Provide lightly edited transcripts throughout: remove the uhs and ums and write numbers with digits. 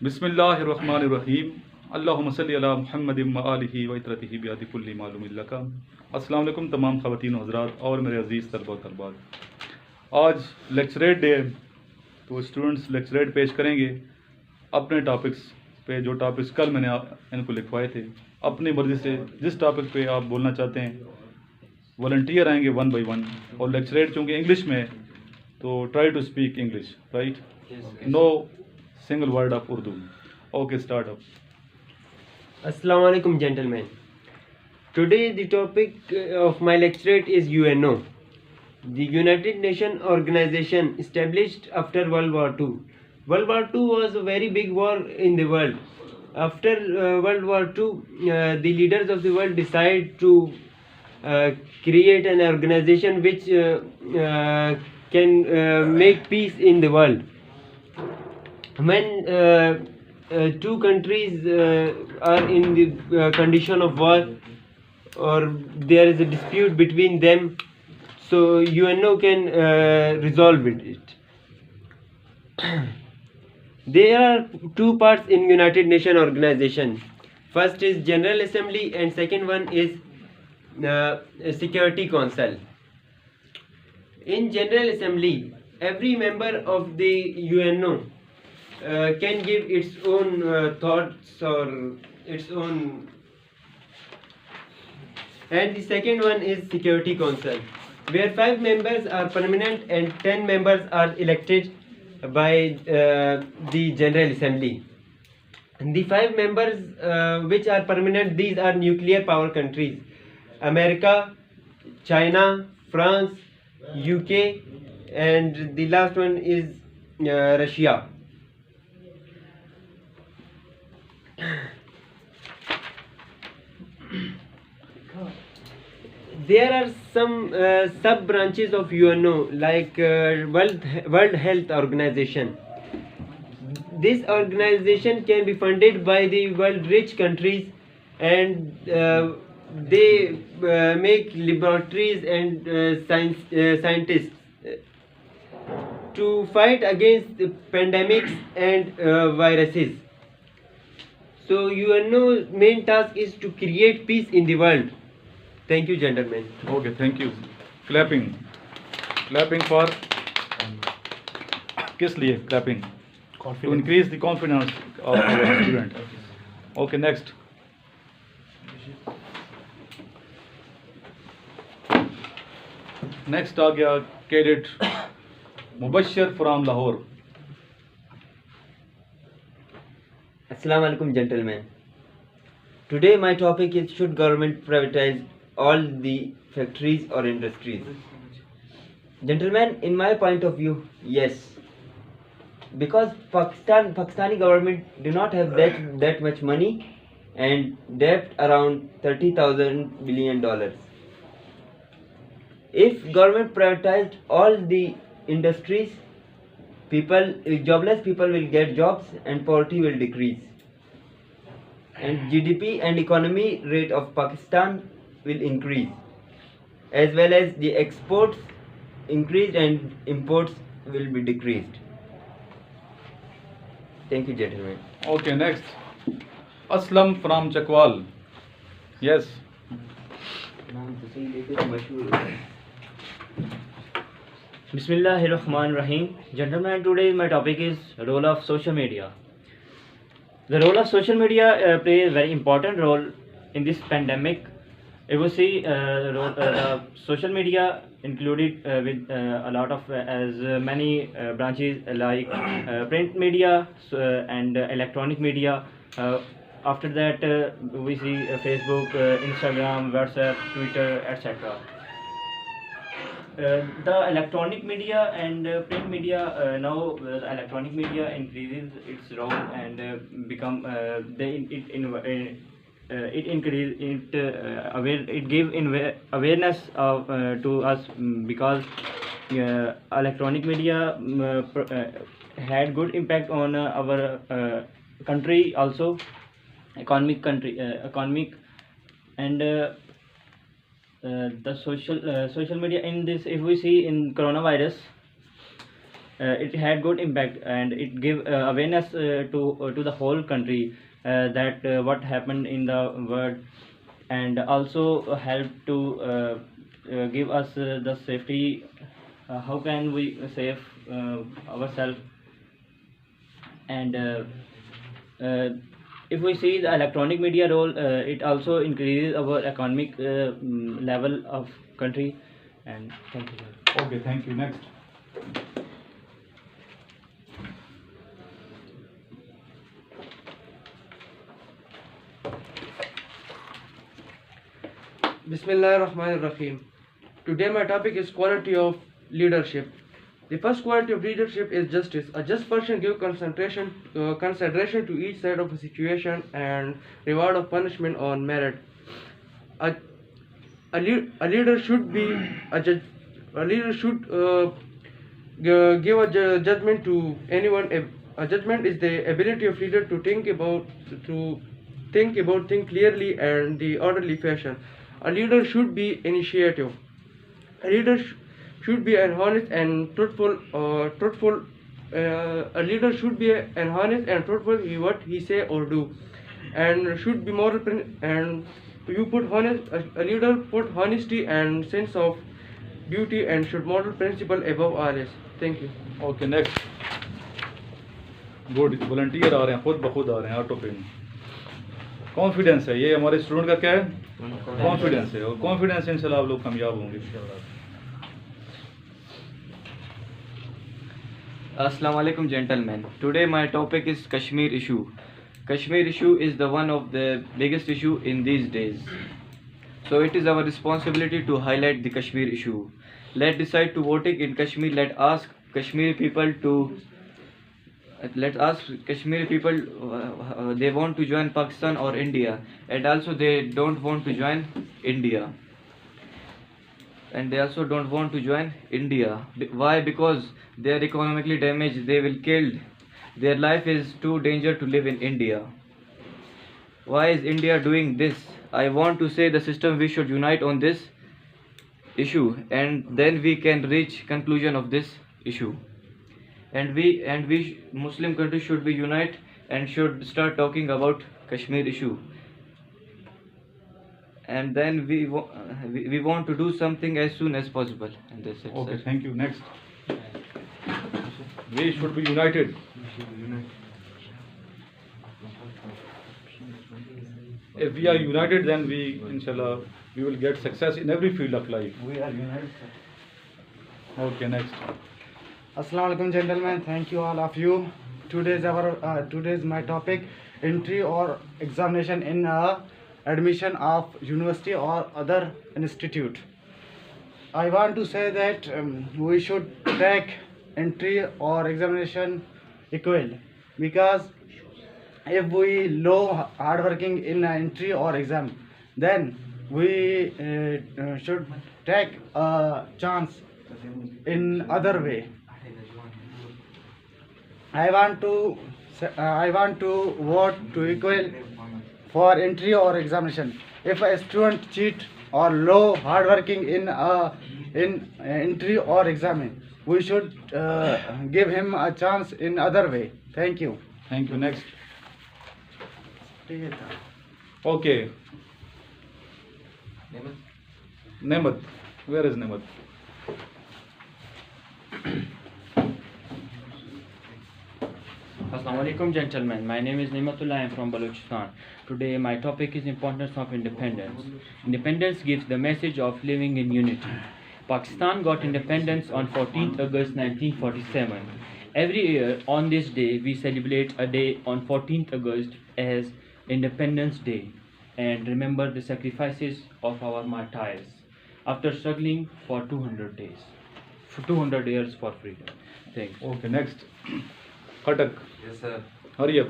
बिस्मिल्लाहिर्रहमानिर्रहीम अल्लाहुम्मा सल्ली अला मुहम्मदिन व आलिहि व इत्रतिहि बियादि कुल्ली मालूमिन लका। अस्सलाम वालेकुम तमाम ख़वातीन व हज़रात और मेरे अज़ीज़ तलबा व तलबात। आज लेक्चरेट डे है, तो स्टूडेंट्स लेक्चरेट पेश करेंगे अपने टॉपिक्स पे। जो टॉपिक्स कल मैंने इनको लिखवाए थे, अपनी मर्ज़ी से जिस टॉपिक पे आप बोलना चाहते हैं वॉलंटियर आएंगे वन बाई वन। और लेक्चरेट चूँकि इंग्लिश में है तो try to speak English, right? No single word of Urdu. Okay, start up. Assalamu alaikum, gentlemen. Today the topic of my lecturate is UNO, the United Nations organization established after World War II. World War II was a very big war in the world. After World War II, the leaders of the world decided to create an organization which can make peace in the world. When two countries are in the condition of war or there is a dispute between them, so UNO can resolve it. There are two parts in United Nations organization. First is General Assembly and second one is Security Council. In General Assembly, every member of the UNO can give its own thoughts or its own. And the second one is Security Council, where 5 members are permanent and 10 members are elected by the General Assembly. And the 5 members which are permanent, these are nuclear power countries: America, China, France, UK, and the last one is Russia. There are some sub branches of UNO like World Health Organization. This organization can be funded by the world rich countries, and they make laboratories and scientists to fight against the pandemics and viruses. So UNO's main task is to create peace in the world. Thank you, gentlemen. Okay, thank you. Clapping. Clapping for किस लिए clapping? To increase the confidence of our student. Okay, next. Next आ गया cadet Mubashir from Lahore. Assalamu alaikum, gentlemen. Today my topic is, should government privatize all the factories or industries? Gentlemen, in my point of view, yes. Because Pakistani government do not have that much money and debt around $30,000 billion. If government privatized all the industries, jobless people will get jobs and poverty will decrease. And GDP and economy rate of Pakistan will increase, as well as the exports increased and imports will be decreased. Thank you, gentlemen. Okay, next. Aslam from Chakwal. Yes. Bismillahirrahmanirrahim. Gentlemen, today my topic is role of social media. The role of social media plays a very important role in this pandemic. If we see the social media included with a lot of many branches like print media and electronic media. After that, we see Facebook, Instagram, WhatsApp, Twitter, etc. The electronic media and print media, now the electronic media increases its role and become it increase it give awareness of to us, because electronic media had good impact on our country also, economic and the social media in this. If we see in coronavirus, it had good impact, and it gave awareness to the whole country that what happened in the world, and also helped to give us the safety. How can we save ourselves? And if we see the electronic media role, it also increases our economic level of country. And thank you. Okay, thank you. Next. Bismillahirrahmanirrahim. Today my topic is quality of leadership. The first quality of leadership is justice. A just person gives consideration to each side of a situation and reward of punishment on merit. A leader should be a judge. A leader should give a judgment to anyone. A judgment is the ability of leader to think about things clearly and the orderly fashion. A leader should be initiative. A leader should be an honest and truthful. A leader should be an honest and truthful in what he say or do, and should be moral. And you put honest. A leader put honesty and sense of duty and should model principle above all else. Thank you. Okay next. Good. Volunteer आ रहे हैं, खुद ब खुद आ रहे हैं auto पे. Confidence है, ये हमारे स्टूडेंट का क्या है? कॉन्फिडेंस है, और कॉन्फिडेंस से इंशाल्लाह आप लोग कामयाब होंगे. Assalamu alaikum gentlemen. Today my topic is Kashmir issue. Kashmir issue is the one of the biggest issue in these days. So it is our responsibility to highlight the Kashmir issue. Let's decide to voting in Kashmir. Let's ask Kashmiri people they want to join Pakistan or India, and also they don't want to join India. And they also don't want to join India. Why? Because they are economically damaged, they will killed. Their life is too dangerous to live in India. Why is India doing this? I want to say the system, we should unite on this issue, and then we can reach conclusion of this issue. And we Muslim countries should be unite and should start talking about Kashmir issue. And then we want to do something as soon as possible. And that's it. Okay, sir. thank you. Next. We should be united. If we are united, then we, inshallah, we will get success in every field of life. We are united, sir. Okay, next. Assalamu alaikum gentlemen, thank you all of you. Today's my topic, entry or examination in admission of university or other institute. I want to say that we should take entry or examination equal, because if we low hard working in entry or exam, then we should take a chance in other way. I want to vote to equal for entry or examination. If a student cheat or low hard working in entry or exam, we should give him a chance in other way. Thank you. Thank you. Next. Okay. Nehmat. Where is Nehmat? Assalamu alaikum gentlemen, my name is Nimatullah, I am from Balochistan. Today my topic is importance of independence. Independence gives the message of living in unity. Pakistan got independence on 14th August 1947. Every year on this day we celebrate a day on 14th August as Independence Day and remember the sacrifices of our martyrs after struggling for 200 days, for 200 years for freedom. Thanks. Okay, next. Khatak. Yes, sir. Hurry up.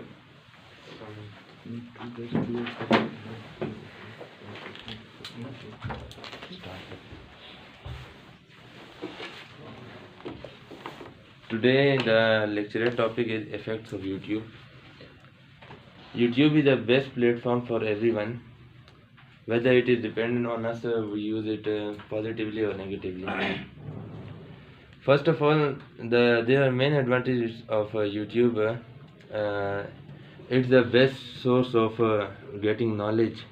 Today the lecture topic is effects of YouTube. YouTube is the best platform for everyone. Whether it is dependent on us, we use it positively or negatively. First of all, there are main advantages of YouTube. It's the best source of getting knowledge.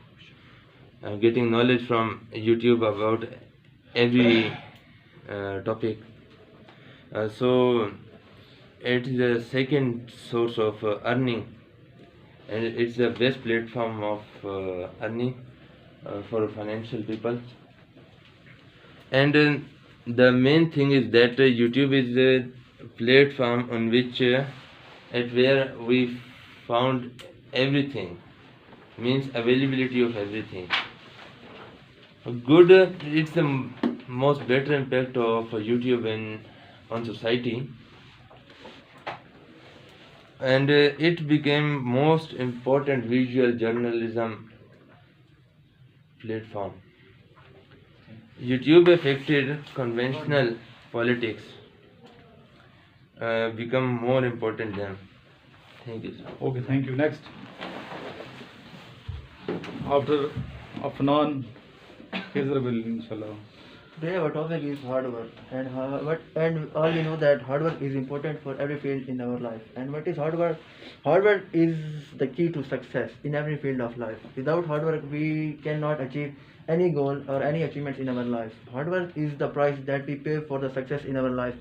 Getting knowledge from YouTube about every topic. So it is the second source of earning, and it's the best platform of earning for financial people. And the main thing is that YouTube is the platform on which at where we found everything, means availability of everything. Good, it's the most better impact of YouTube on society, and it became most important visual journalism platform. YouTube affected conventional politics, become more important than. Thank you, sir. Okay, thank you. Next. After Afnan, Khizr will, inshallah. Today our topic is hard work, and and all we know that hard work is important for every field in our life. And what is hard work? Hard work is the key to success in every field of life. Without hard work, we cannot achieve any goal or any achievements in our life. Hard work is the price that we pay for the success in our life.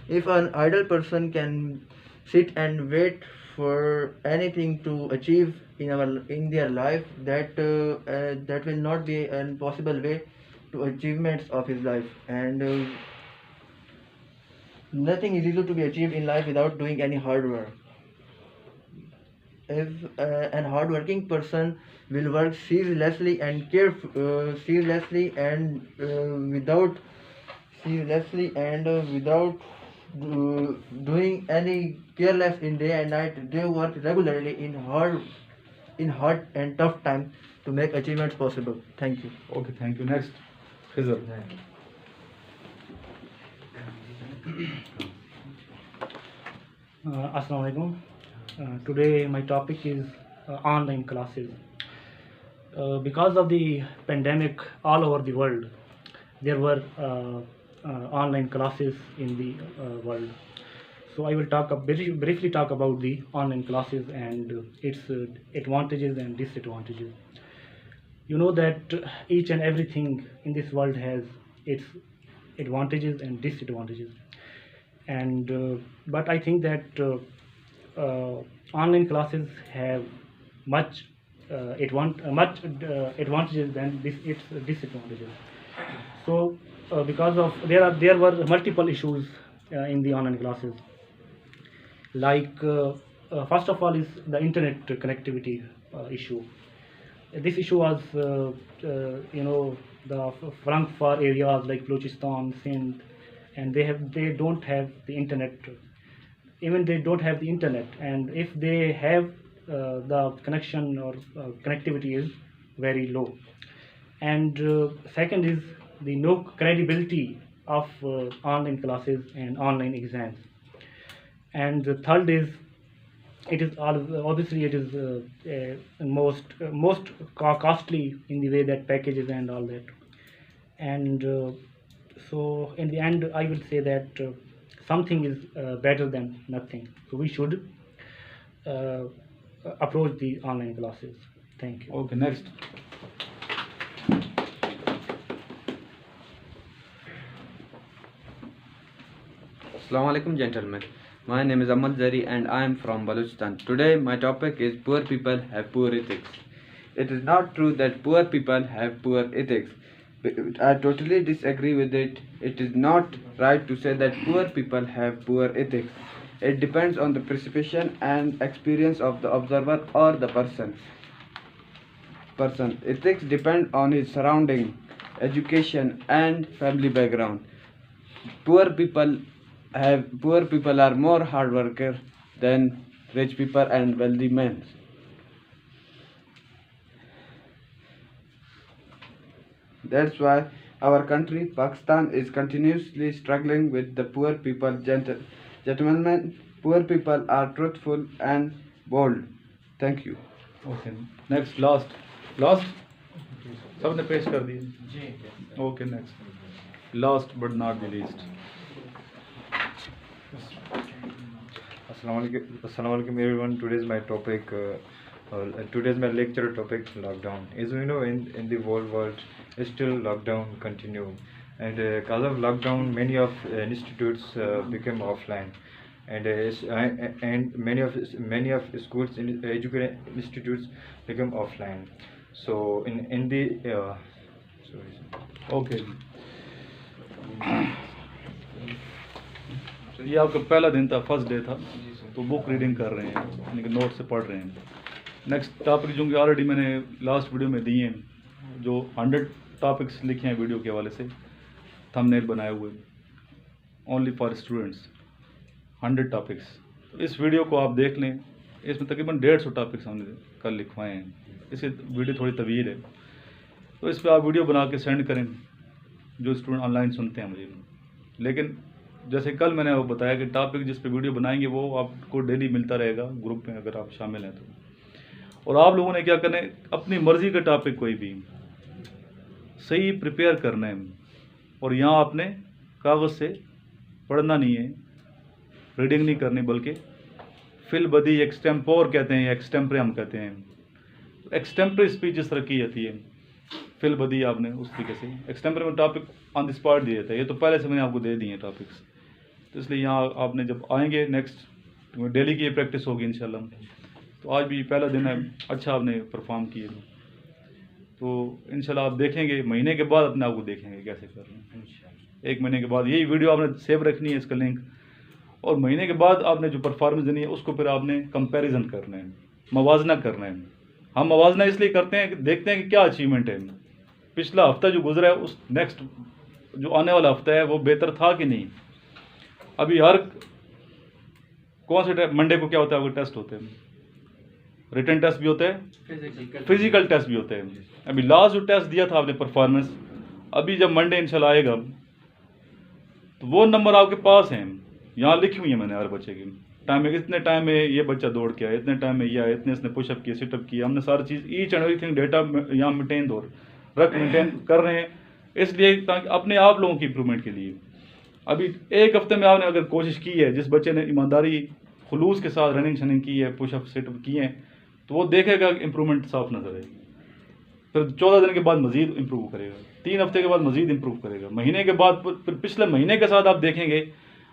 If an idle person can sit and wait for anything to achieve in their life, that will not be a possible way to achievements of his life. And nothing is easy to be achieved in life without doing any hard work. If an hardworking person will work ceaselessly and without doing any careless in day and night, they work regularly in hard and tough time to make achievements possible. Thank you. Okay, thank you. Next, Khizr. Assalamu alaikum. Today my topic is online classes. Because of the pandemic all over the world, there were online classes in the world. So I will briefly talk about the online classes and its advantages and disadvantages. You know that each and everything in this world has its advantages and disadvantages. And but I think that online classes have much advantages than its disadvantages. So because of there were multiple issues in the online classes. Like first of all is the internet connectivity issue. This issue was the Frank-Far areas like Balochistan, Sindh, and they don't have the internet. Even they don't have the internet, and if they have the connection or connectivity is very low. And second is the no credibility of online classes and online exams. And the third is obviously it is most costly in the way that packages and all that. And so in the end I will say that something is better than nothing. So we should approach the online classes. Thank you. Okay, next. Assalamu alaikum, gentlemen. My name is Ahmad Zari and I am from Balochistan. Today my topic is poor people have poor ethics. It is not true that poor people have poor ethics. I totally disagree with it. It is not right to say that poor people have poor ethics. It depends on the perception and experience of the observer or the person. Ethics depend on his surrounding, education and family background. Poor people are more hard workers than rich people and wealthy men. That's why our country, Pakistan, is continuously struggling with the poor people. Gentlemen, poor people are truthful and bold. Thank you. Okay. Next, last. सबने पेश कर दिए. Okay, next. Last but not the least. Assalamualaikum everyone. Today is my topic. Today is my lecture topic, lockdown. As we know, in the whole world, still lockdown continue, and because of lockdown, many of institutes became offline, and many of schools in education institutes become offline. So in the sorry. Okay ये आपका पहला दिन था, first day था, तो book reading कर रहे हैं, यानी कि नोट से पढ़ रहे हैं। नेक्स्ट टॉपिक जो कि ऑलरेडी मैंने लास्ट वीडियो में दिए हैं, जो 100 टॉपिक्स लिखे हैं वीडियो के हवाले से, थंबनेल बनाए हुए, ओनली फॉर स्टूडेंट्स, 100 टॉपिक्स। तो इस वीडियो को आप देख लें, इसमें तकरीबन 150 टॉपिक्स हमने कल लिखवाए हैं। इसकी वीडियो थोड़ी तवील है, तो इस पर आप वीडियो बना के सेंड करें जो स्टूडेंट ऑनलाइन सुनते हैं मुझे। लेकिन जैसे कल मैंने आपको बताया कि टॉपिक जिस पे वीडियो बनाएंगे वो आपको डेली मिलता रहेगा ग्रुप में, अगर आप शामिल हैं तो। और आप लोगों ने क्या करना है, अपनी मर्ज़ी का टॉपिक कोई भी सही प्रिपेयर करना है, और यहाँ आपने कागज़ से पढ़ना नहीं है, रीडिंग नहीं करनी, बल्कि फिल बदी एक्सटेम्पोर कहते हैं या एक्सटेम्परे हम कहते हैं। एक्सटेम्परे स्पीच जिस तरह की जाती है, फिल बदी आपने उस तरीके से, एक्सटेम्परे में टॉपिक ऑन द स्पॉट दिया जाता है। ये तो पहले से मैंने आपको दे दिए हैं टॉपिक्स, तो इसलिए यहाँ आपने जब आएंगे नेक्स्ट डेली की ये प्रैक्टिस होगी इंशाल्लाह। तो आज भी पहला दिन है, अच्छा आपने परफॉर्म किए, तो इंशाल्लाह आप देखेंगे, महीने के बाद अपने आप को देखेंगे कैसे कर रहे हैं। 1 महीने के बाद यही वीडियो आपने सेव रखनी है, इसका लिंक, और महीने के बाद आपने जो परफॉर्मेंस देनी है उसको फिर आपने कंपैरिजन करना है, मवाजना करना है। हम मवाजना इसलिए करते हैं कि देखते हैं कि क्या अचीवमेंट है, पिछला हफ्ता जो गुजरा है उस नेक्स्ट जो आने वाला हफ्ता है वो बेहतर था कि नहीं। अभी हर कौन से मंडे को क्या होता है, आपके टेस्ट होते हैं, रिटन टेस्ट भी होते हैं, फिजिकल टेस्ट भी होते हैं। अभी लास्ट जो टेस्ट दिया था आपने परफॉर्मेंस, अभी जब मंडे इंशाल्लाह आएगा तो वो नंबर आपके पास हैं, यहाँ लिखी हुई है मैंने हर बच्चे की टाइम में, इतने टाइम में ये बच्चा दौड़ के आया, इतने टाइम में ये आया, इतने इसने पुशअप किया, सिटअप किया, हमने सारी चीज़ ईच एंड एवरीथिंग डेटा यहाँ मेंटेन कर रहे हैं, इसलिए ताकि अपने आप लोगों की इंप्रूवमेंट के लिए। अभी 1 हफ्ते में आपने अगर कोशिश की है, जिस बच्चे ने ईमानदारी खुलूस के साथ रनिंग शनिंग की है, पुशअप सिटअप किए हैं, तो वो देखेगा कि इंप्रूवमेंट साफ नजर आएगी। फिर 14 दिन के बाद मजीद इंप्रूव करेगा, 3 हफ्ते के बाद मजीद इंप्रूव करेगा, महीने के बाद फिर पिछले महीने के साथ आप देखेंगे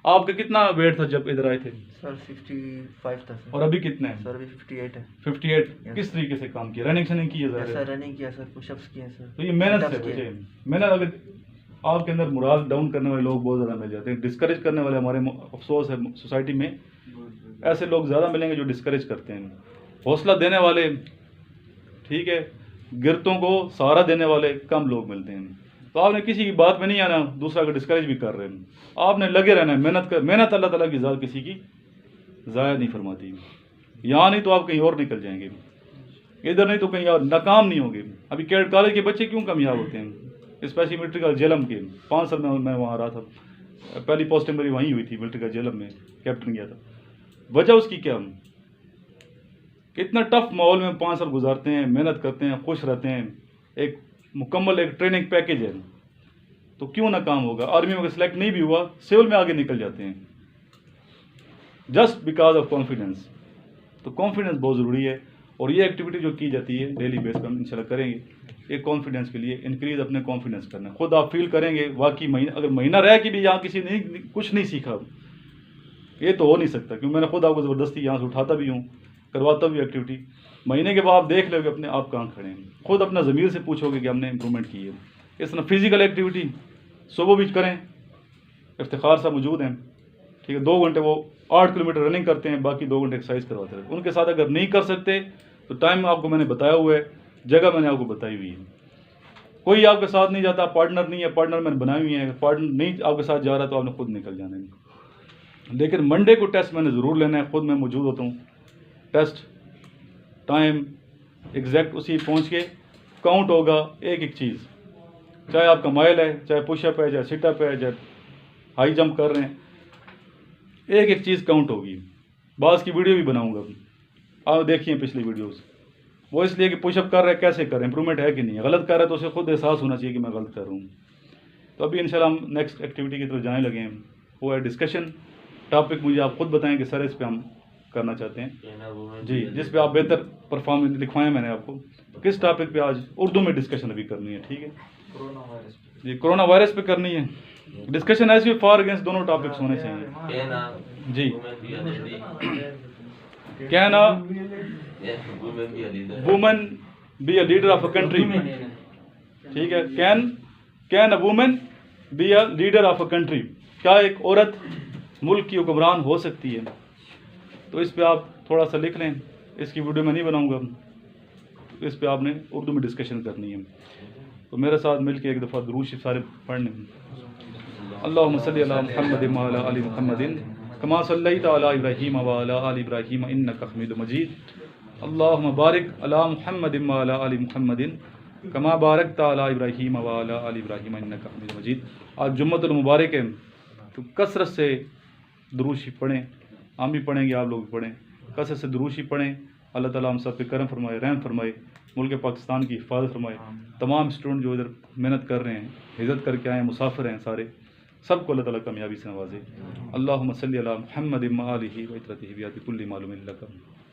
आपका कितना वेट था जब इधर आए थे सर? 65 था सर। और अभी कितना है सर? अभी 58 है। 58। Yes. किस तरीके से काम किया, रनिंग शनिंग की है सर? रनिंग किया सर, पुशअप्स किए सर। तो ये मेहनत से बचे, मेहनत। अगर आपके अंदर मोरल डाउन करने वाले लोग बहुत ज़्यादा मिल जाते हैं, डिस्करेज करने वाले, हमारे अफसोस है सोसाइटी में ऐसे लोग ज़्यादा मिलेंगे जो डिस्करेज करते हैं। हौसला देने वाले ठीक है, गिरतों को सहारा देने वाले कम लोग मिलते हैं। तो आपने किसी की बात में नहीं आना, दूसरा का डिस्करेज भी कर रहे हैं, आपने लगे रहना है, मेहनत अल्लाह ताला की ज़ात किसी की ज़ाया नहीं फरमाती। यहाँ नहीं तो आप कहीं और निकल जाएंगे, इधर नहीं तो कहीं और नाकाम नहीं होंगे। अभी कैडेट कॉलेज के बच्चे क्यों कामयाब होते हैं, स्पेशली मिलिट्री कॉलेज जेलम के। 5 साल में मैं वहाँ रहा था, पहली पोस्टिंग मेरी वहीं हुई थी, मिलिट्री कॉलेज जेलम में कैप्टन किया था। वजह उसकी क्या, कितना टफ माहौल में 5 साल गुजारते हैं, मेहनत करते हैं, खुश रहते हैं, एक मुकम्मल एक ट्रेनिंग पैकेज है, तो क्यों नाकाम होगा। आर्मी में अगर सेलेक्ट नहीं भी हुआ, सिविल में आगे निकल जाते हैं जस्ट बिकॉज ऑफ कॉन्फिडेंस। तो कॉन्फिडेंस बहुत ज़रूरी है, और ये एक्टिविटी जो की जाती है डेली बेस पर हम इंशाल्लाह करेंगे। एक कॉन्फिडेंस के लिए इंक्रीज अपने कॉन्फिडेंस करना, खुद आप फील करेंगे वाकई अगर महीना रह के भी यहाँ किसी ने कुछ नहीं सीखा, ये तो हो नहीं सकता, क्योंकि मैंने खुद आपको ज़बरदस्ती यहाँ से उठाता भी हूँ, करवाता भी एक्टिविटी। महीने के बाद आप देख लोगे अपने आप कहाँ खड़े हैं, खुद अपना ज़मीर से पूछोगे कि हमने इंप्रूवमेंट की है। इस तरह फिजिकल एक्टिविटी सुबह भी करें, इफ्तिखार साहब मौजूद हैं, ठीक है, 2 घंटे वो 8 किलोमीटर रनिंग करते हैं, बाकी 2 घंटे एक्सरसाइज करवाते रहते हैं। उनके साथ अगर नहीं कर सकते तो टाइम आपको मैंने बताया हुआ है, जगह मैंने आपको बताई हुई है। कोई आपके साथ नहीं जाता, पार्टनर नहीं है, पार्टनर मैंने बनाई हुई है, पार्टनर नहीं आपके साथ जा रहा तो आपने खुद निकल जाना है। लेकिन मंडे को टेस्ट मैंने ज़रूर लेना है, खुद मैं मौजूद होता हूँ, टेस्ट टाइम एग्जैक्ट उसी पहुँच के काउंट होगा एक एक चीज़, चाहे आपका माइल है, चाहे पुशअप है, चाहे सिटअप है, चाहे हाई जंप कर रहे हैं, एक एक चीज़ काउंट होगी। बास की वीडियो भी बनाऊंगा अभी, आप देखिए पिछली वीडियोस। वो इसलिए कि पुशअप कर रहे हैं कैसे करें, इंप्रूवमेंट है कि नहीं, गलत कर रहे हैं तो उसे खुद एहसास होना चाहिए कि मैं गलत कर रहा हूँ। तो अभी इंशाल्लाह हम नेक्स्ट एक्टिविटी की तरफ जाने लगे हैं, वो है डिस्कशन। टॉपिक मुझे आप खुद बताएं कि सर इस पर हम करना चाहते हैं जी, जिस पे आप बेहतर परफॉर्मेंस लिखवाएं मैंने आपको। किस टॉपिक पे आज उर्दू में डिस्कशन अभी करनी है, ठीक है जी, कोरोना वायरस पे करनी है डिस्कशन। ऐसे फॉर अगेंस्ट दोनों टॉपिक्स होने चाहिए जी। Can a woman be a leader of a country, ठीक है, can a woman be a leader of a country, क्या एक औरत मुल्क की हुक्मरान हो सकती है? तो इस पे आप थोड़ा सा लिख लें, इसकी वीडियो मैं नहीं बनाऊंगा, तो इस पे आपने उर्दू में डिस्कशन करनी है। तो मेरे साथ मिलके एक दफ़ा दुरूद शरीफ सारे पढ़ने। अल्लाहुम्मा सल्ली अला मुहम्मद व अला आलि मुहम्मदिन कमा सल्लैता अला इब्राहीम व अला आलि इब्राहीम इन्नका हमीदुम मजीद। अल्लाहुम्मा बारिक अला मुहम्मद व अला आलि मुहम्मदिन कमा बारकता अला इब्राहीम व अला आलि इब्राहीम इन्नका हमीदुम मजीद। आज जुम्मतुल मुबारक है, तो कसरत से दुरूद शरीफ पढ़ें, हम भी पढ़ेंगे, आप लोग भी पढ़ें, कसरत से दुरूद शरीफ पढ़ें। अल्लाह ताला हम सब पे करम फरमाए, रहम फरमाए, मुल्क पाकिस्तान की हिफाजत फरमाए। तमाम स्टूडेंट जो इधर मेहनत कर रहे हैं, हिजरत करके आए हैं, मुसाफिर हैं सारे, सबको अल्लाह ताला कामयाबी से नवाजे। अल्लाहुम्मा सल्ली अला मुहम्मद व आलिहि व इत्रतिहि बियादि कुल्ली मालूमिन लका।